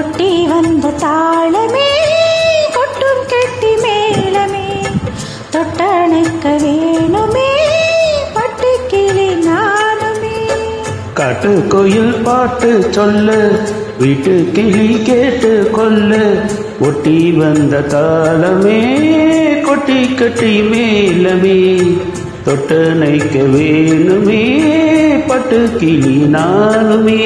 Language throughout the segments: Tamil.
ஒட்டி வந்த தாளமே கொட்டும் கெட்டி மேளமே தொட்டணைக்க வேணுமே பட்டு கிளி நானுமே. காட்டு கோயில் பாட்டு சொல்ல வீட்டு கிளி கேட்டு கொல்ல ஒட்டி வந்த தாளமே கொட்டி கட்டி மேலமே தொட்டணைக்க வேணுமே பட்டு கிளி நானுமே.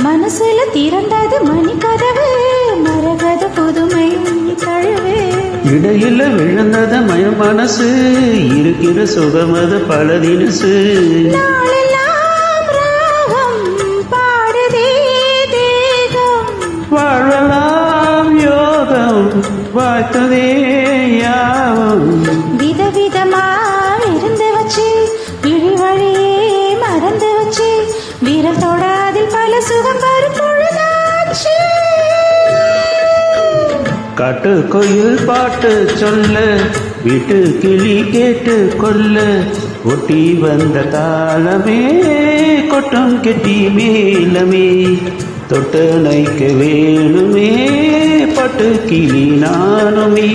மனசுல திறந்தது மணிக்கதவு மரகத புதுமை தழுவு இடையில விழுந்தது மய மனசு இருக்கிற சுகமது பல தினசு. நாளெல்லாம் ராகம் பாடுதே தேகம் வாழலாம் யோகம் வாழ்த்ததே யாவும். விதவிதமா இருந்து வச்சு விழி வழியே மறந்து வச்சு விரல் தொடாதில் பல சுகம் வரும் பொழுதாச்சு. காட்டு கோயில் பாட்டு சொல்ல வீட்டு கிளி கேட்டு கொல்ல ஒட்டி வந்த தாளமே கொட்டும் கெட்டி மேலமே தொட்டணைக்க வேணுமே பட்டு கிளி நானுமே.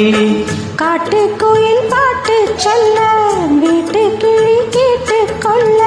காட்டு கோயில் பாட்டு சொல்ல வீட்டு கிளி கேட்டு கொள்ள.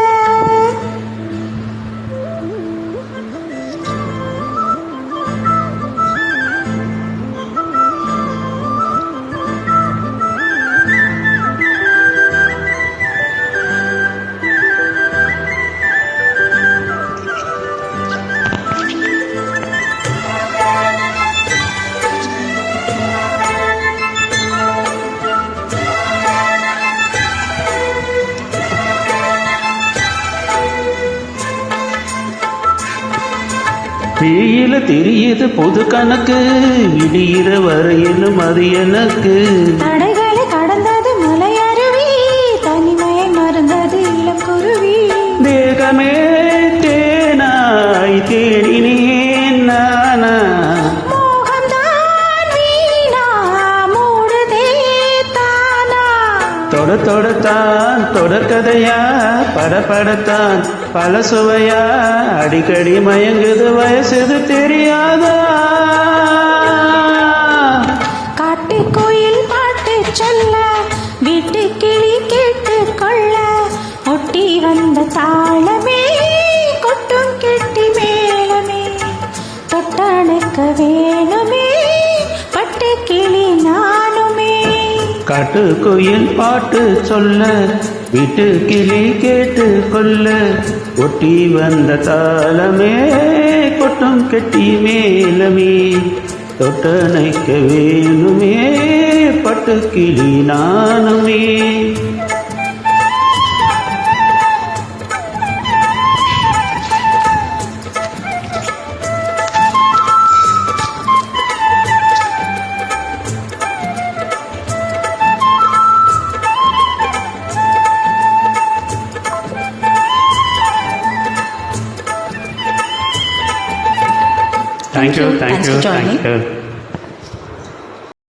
பிழியில தெரியுது பொது கணக்கு விடியிற வரையிலும் அது எனக்கு. தடைகளை கடந்தது மலையருவி தனிமையை மறந்தது இளம் குருவி. தேகமே தேனாய் தேடினேன் நானா மோகம்தான் வீணா மூடுதே தானா. தொடத்தான் தொடர்கதையா படப்படத்தான் பல சுவையா அடிக்கடி மயங்குது வயசுது தெரியாதா. காட்டு கோயில் பாட்டு சொல்ல வீட்டு கிளி கேட்டு கொள்ள ஒட்டி வந்த தாளமே கொட்டும் கெட்டி மேளமே தொட்டணைக்க வேணுமே பட்டு கிளி நானுமே. காட்டு கோயில் பாட்டு சொல்ல வீட்டு கிளி கேட்டு கொல்ல ஒட்டி வந்த தாளமே கொட்டும் கெட்டி மேலமே தொட்டணைக்க வேணுமே பட்டு கிளி நானுமே. Thank you.